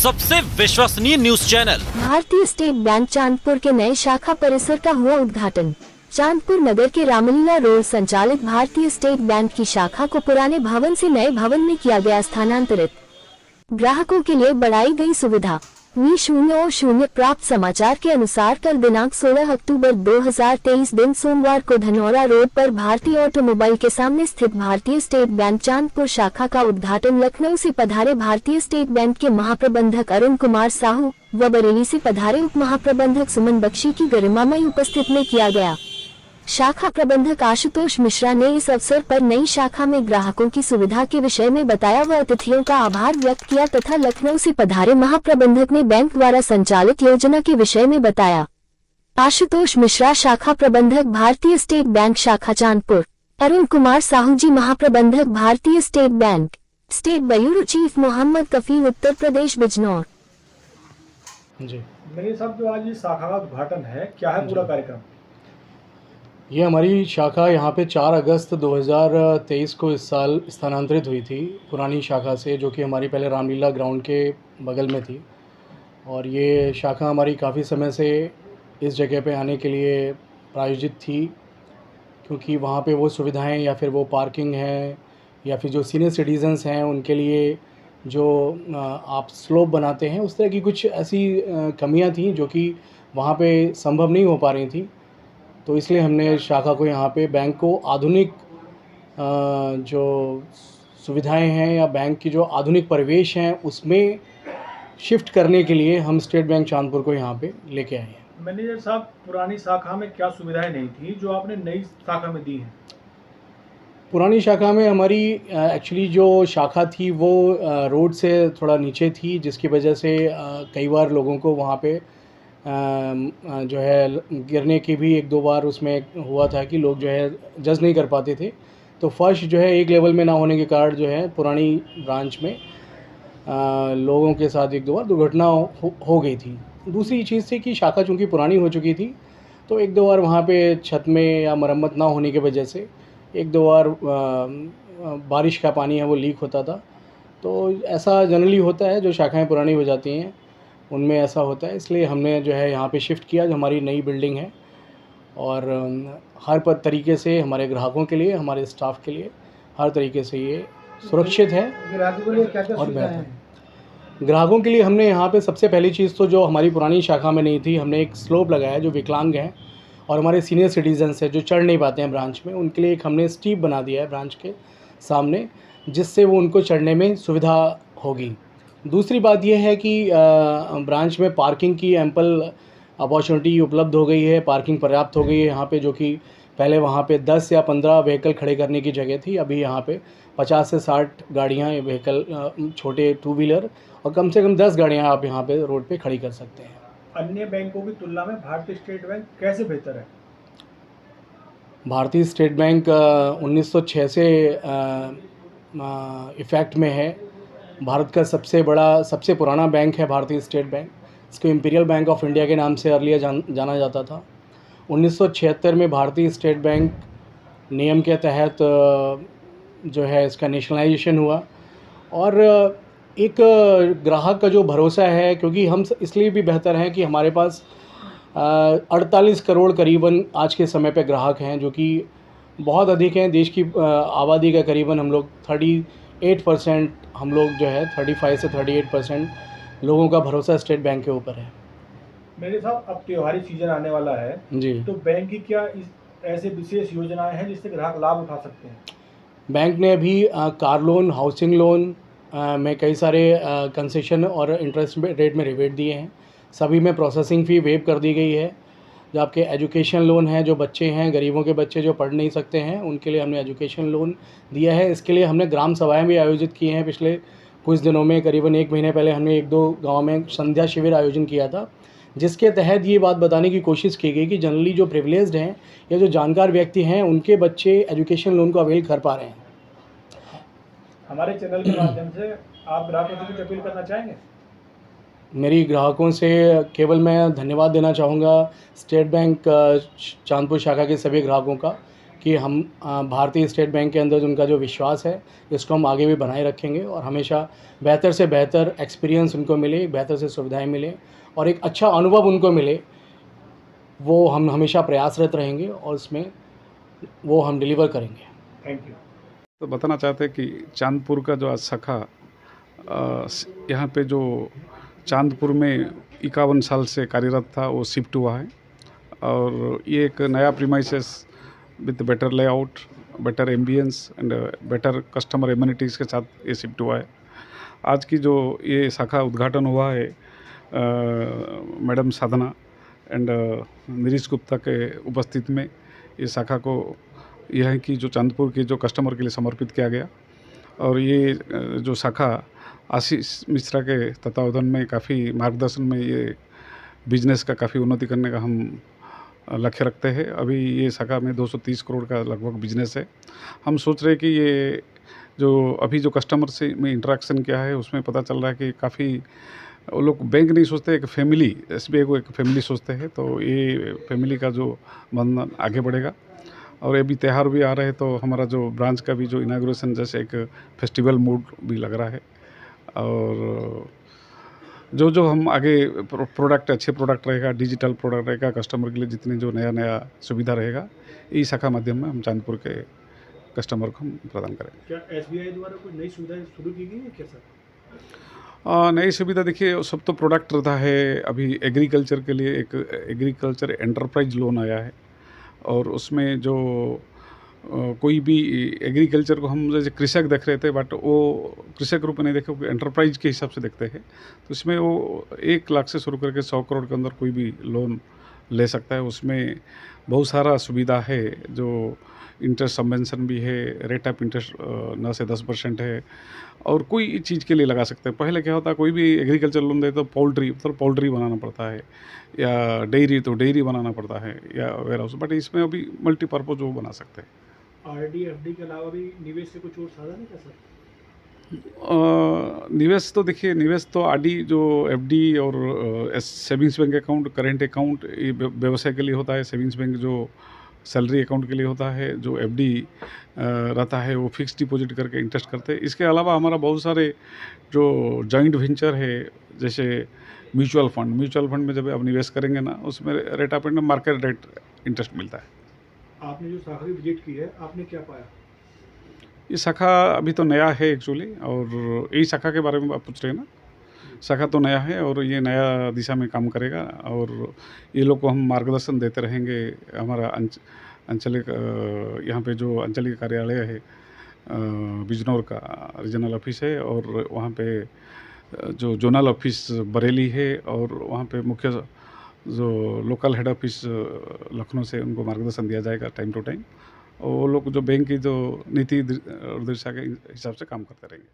सबसे विश्वसनीय news channel भारतीय स्टेट बैंक चांदपुर के नए शाखा परिसर का हुआ उद्घाटन। चांदपुर नगर के रामलीला रोड संचालित भारतीय स्टेट बैंक की शाखा को पुराने भवन से नए भवन में किया गया स्थानांतरित। ग्राहकों के लिए बढ़ाई गई सुविधा। V0 प्राप्त समाचार के अनुसार कल दिनांक 16 अक्टूबर 2023 दिन सोमवार को धनौरा रोड पर भारतीय ऑटोमोबाइल के सामने स्थित भारतीय स्टेट बैंक चांदपुर शाखा का उद्घाटन लखनऊ से पधारे भारतीय स्टेट बैंक के महाप्रबंधक अरुण कुमार साहू व बरेली से पधारे उप महाप्रबंधक सुमन बख्शी की गरिमामय उपस्थिति में किया गया। शाखा प्रबंधक आशुतोष मिश्रा ने इस अवसर पर नई शाखा में ग्राहकों की सुविधा के विषय में बताया व अतिथियों का आभार व्यक्त किया तथा लखनऊ से पधारे महाप्रबंधक ने बैंक द्वारा संचालित योजना के विषय में बताया। आशुतोष मिश्रा शाखा प्रबंधक भारतीय स्टेट बैंक शाखा चांदपुर, अरुण कुमार साहू जी महाप्रबंधक भारतीय state bank, state bureau chief Mohammad Kafeel Uttar Pradesh Bijnor. जी मेरे साहब जो आज ये शाखा का उद्घाटन है, क्या है पूरा कार्यक्रम? ये हमारी शाखा यहाँ पे 4 अगस्त 2023 को इस साल स्थानांतरित हुई थी पुरानी शाखा से, जो कि हमारी पहले रामलीला ग्राउंड के बगल में थी। और ये शाखा हमारी काफ़ी समय से इस जगह पे आने के लिए प्रायोजित थी, क्योंकि वहाँ पे वो सुविधाएं या फिर वो पार्किंग है या फिर जो सीनियर सिटीजन्स हैं उनके लिए जो आप स्लोप बनाते हैं, उस तरह की कुछ ऐसी कमियाँ थी जो कि वहाँ पे संभव नहीं हो पा रही थी। तो इसलिए हमने शाखा को यहाँ पे बैंक को आधुनिक जो सुविधाएं हैं या बैंक की जो आधुनिक परिवेश हैं उसमें शिफ्ट करने के लिए हम स्टेट बैंक चांदपुर को यहाँ पे लेके आए हैं। मैनेजर साहब, पुरानी शाखा में क्या सुविधाएं नहीं थी जो आपने नई शाखा में दी हैं? पुरानी शाखा में हमारी एक्चुअली जो शाखा थी वो रोड से थोड़ा नीचे थी, जिसकी वजह से कई बार लोगों को वहाँ पे जो है गिरने की भी 1-2 बार उसमें हुआ था कि लोग जो है जज नहीं कर पाते थे। तो फर्श जो है एक लेवल में ना होने के कारण जो है पुरानी ब्रांच में लोगों के साथ 1-2 बार दुर्घटना हो गई थी। दूसरी चीज़ थी कि शाखा चूँकि पुरानी हो चुकी थी तो 1-2 बार वहाँ पे छत में या मरम्मत ना होने की वजह से 1-2 बार बारिश का पानी है वो लीक होता था। तो ऐसा जनरली होता है, जो शाखाएँ पुरानी हो जाती हैं उनमें ऐसा होता है। इसलिए हमने जो है यहाँ पे शिफ्ट किया, जो हमारी नई बिल्डिंग है, और हर तरीके से हमारे ग्राहकों के लिए, हमारे स्टाफ के लिए हर तरीके से ये सुरक्षित है। ग्राहकों के लिए क्या-क्या और सुविधाएं बेहतर हैं? ग्राहकों के लिए हमने यहाँ पे सबसे पहली चीज़ तो जो हमारी पुरानी शाखा में नहीं थी, हमने एक स्लोप लगाया। जो विकलांग हैं और हमारे सीनियर सिटीजन्स हैं जो चढ़ नहीं पाते हैं ब्रांच में, उनके लिए एक हमने स्टीप बना दिया है ब्रांच के सामने, जिससे वो उनको चढ़ने में सुविधा होगी। दूसरी बात यह है कि ब्रांच में पार्किंग की एम्पल अपॉर्चुनिटी उपलब्ध हो गई है, पार्किंग पर्याप्त हो गई है यहाँ पे, जो कि पहले वहाँ पे 10 या 15 व्हीकल खड़े करने की जगह थी, अभी यहाँ पे 50 से 60 गाड़ियाँ व्हीकल, छोटे 2 व्हीलर और कम से कम 10 गाड़ियाँ आप यहाँ पे रोड पे खड़ी कर सकते हैं। अन्य बैंकों की तुलना में भारतीय स्टेट बैंक कैसे बेहतर है? भारतीय स्टेट बैंक 1906 से इफ़ेक्ट में है। भारत का सबसे पुराना बैंक है भारतीय स्टेट बैंक। इसको इम्पीरियल बैंक ऑफ इंडिया के नाम से अर्लियर जाना जाता था। 1976 में भारतीय स्टेट बैंक नियम के तहत जो है इसका नेशनलाइजेशन हुआ। और एक ग्राहक का जो भरोसा है, क्योंकि हम इसलिए भी बेहतर हैं कि हमारे पास 48 करोड़ करीबन आज के समय पे ग्राहक हैं, जो कि बहुत अधिक हैं। देश की आबादी का करीबन हम लोग 38% हम लोग जो है 35 से 38% लोगों का भरोसा स्टेट बैंक के ऊपर है। मेरे साहब, अब त्योहारी सीजन आने वाला है जी, तो बैंक की क्या ऐसे विशेष योजनाएं हैं जिससे ग्राहक लाभ उठा सकते हैं? बैंक ने अभी कार लोन, हाउसिंग लोन में कई सारे कंसेशन और इंटरेस्ट रेट में रिबेट दिए हैं। सभी में प्रोसेसिंग फ़ी वेव कर दी गई है। जो आपके एजुकेशन लोन हैं, जो बच्चे हैं, गरीबों के बच्चे जो पढ़ नहीं सकते हैं, उनके लिए हमने एजुकेशन लोन दिया है। इसके लिए हमने ग्राम सभाएं भी आयोजित की हैं। पिछले कुछ दिनों में, करीबन 1 महीने पहले, हमने 1-2 गाँव में संध्या शिविर आयोजन किया था, जिसके तहत ये बात बताने की कोशिश की गई कि जनरली जो प्रिविलेज्ड हैं या जो जानकार व्यक्ति हैं, उनके बच्चे एजुकेशन लोन को अवेल कर पा रहे हैं। हमारे चैनल के माध्यम से आप ग्राहकों से कुछ अपील करना चाहेंगे? मेरी ग्राहकों से केवल मैं धन्यवाद देना चाहूँगा स्टेट बैंक चांदपुर शाखा के सभी ग्राहकों का, कि हम भारतीय स्टेट बैंक के अंदर उनका जो विश्वास है इसको हम आगे भी बनाए रखेंगे और हमेशा बेहतर से बेहतर एक्सपीरियंस उनको मिले, बेहतर से सुविधाएं मिले और एक अच्छा अनुभव उनको मिले, वो हम हमेशा प्रयासरत रहेंगे और उसमें वो हम डिलीवर करेंगे। Thank you. तो बताना चाहते हैं कि चांदपुर का जो आज शाखा यहाँ पे जो चांदपुर में 51 साल से कार्यरत था वो शिफ्ट हुआ है और ये एक नया premises with better layout, better ambience and better customer amenities के साथ ये शिफ्ट हुआ है। आज की जो ये शाखा उद्घाटन हुआ है मैडम साधना एंड नीरीश गुप्ता के उपस्थिति में ये शाखा को यह की जो चांदपुर के जो कस्टमर के लिए समर्पित किया गया और ये जो शाखा आशीष मिश्रा के तत्वावधान में काफ़ी मार्गदर्शन में ये बिजनेस का काफ़ी उन्नति करने का हम लक्ष्य रखते हैं। अभी ये शाखा में 230 करोड़ का लगभग बिजनेस है। हम सोच रहे हैं कि ये जो अभी जो कस्टमर से में इंटरेक्शन किया है उसमें पता चल रहा है कि काफ़ी वो लोग बैंक नहीं सोचते, एक फैमिली, SBI को एक फैमिली सोचते हैं, तो ये फैमिली का जो बंधन आगे बढ़ेगा। और अभी त्यौहार भी आ रहे हैं तो हमारा जो ब्रांच का भी जो इनाग्रेशन जैसे एक फेस्टिवल मूड भी लग रहा है और जो हम आगे प्रोडक्ट अच्छे प्रोडक्ट रहेगा, डिजिटल प्रोडक्ट रहेगा, कस्टमर के लिए जितने जो नया सुविधा रहेगा इस शाखा माध्यम में हम चांदपुर के कस्टमर को हम प्रदान करेंगे। क्या SBI द्वारा कोई नई सुविधाएं शुरू की गई है क्या सर? नई सुविधा देखिए सब तो प्रोडक्ट रहता है। अभी एग्रीकल्चर के लिए एक एग्रीकल्चर एंटरप्राइज लोन आया है और उसमें जो कोई भी एग्रीकल्चर को हम जैसे कृषक देख रहे थे बट वो कृषक रूप में नहीं देखे, एंटरप्राइज के हिसाब से देखते हैं। तो इसमें वो 1 लाख से शुरू करके 100 करोड़ के अंदर कोई भी लोन ले सकता है। उसमें बहुत सारा सुविधा है, जो इंटरेस्ट सबवेंशन भी है, रेट ऑफ इंटरेस्ट 9 से 10% है और कोई चीज़ के लिए लगा सकते हैं। पहले क्या होता, कोई भी एग्रीकल्चर लोन दे तो पोल्ट्री बनाना पड़ता है या डेयरी तो डेयरी बनाना पड़ता है या वेयर हाउस, बट इसमें अभी मल्टीपर्पज़ वो बना सकते हैं। RD FD के अलावा भी निवेश से कुछ और साधन है क्या सर? निवेश तो देखिए, निवेश तो RD जो FD और savings bank account, current account ये व्यवसाय के लिए होता है। सेविंग्स बैंक जो सैलरी अकाउंट के लिए होता है, जो FD रहता है वो फिक्स डिपॉजिट करके इंटरेस्ट करते हैं। इसके अलावा हमारा बहुत सारे जो जॉइंट वेंचर है, जैसे म्यूचुअल फंड में जब आप निवेश करेंगे ना, उसमें rate of interest market rate interest मिलता है। आपने जो शाखा की विजिट की है, आपने क्या पाया? ये शाखा अभी तो नया है एक्चुअली, और यही शाखा के बारे में आप पूछ रहे हैं ना। शाखा तो नया है और ये नया दिशा में काम करेगा और ये लोग को हम मार्गदर्शन देते रहेंगे। हमारा आंचलिक यहाँ पे जो आंचलिक कार्यालय है बिजनौर का रीजनल ऑफिस है और वहाँ पे जो जोनल ऑफिस बरेली है और वहाँ पे मुख्य जो लोकल हेड ऑफिस लखनऊ से उनको मार्गदर्शन दिया जाएगा टाइम टू टाइम, और वो लोग जो बैंक की जो नीति और दिशा के हिसाब से काम करते रहेंगे।